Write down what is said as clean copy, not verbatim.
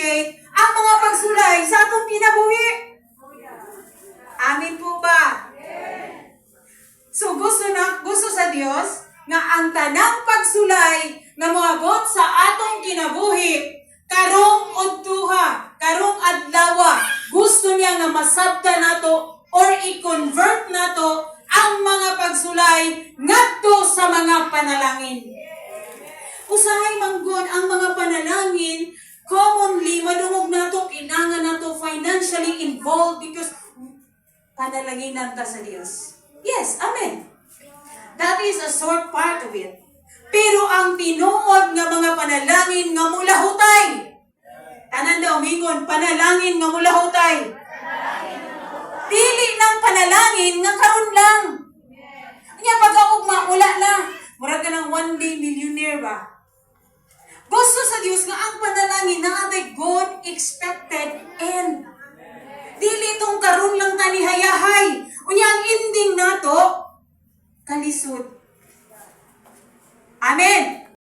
appreciate ang mga pagsulay sa atong kinabuhi. Amin po ba? So gusto sa Dios nga ang tanang pagsulay nga moabot sa atong kinabuhi karong udtuha, karong adlaw, gusto niya nga masabta nato or i-convert nato ang mga pagsulay ngadto sa mga panalangin. Usahay manggod ang mga panalangin, commonly madungog nato kinahanglan nato financially involved because panalanginan ta sa Dios. Yes, amen. That is a short part of it. Pero ang tinuod nga mga panalangin nga mula hutay. Tanan daw mingon, panalangin nga mula hutay. Dili ng panalangin nga karon lang. Nya pag-augma wala na. Murag ka ng one day millionaire ba? Gusto sa Dios nga ang panalangin na atay God expected end. Dili itong karon lang tani hayahay. Unya ang ending nato kalisod. Amen.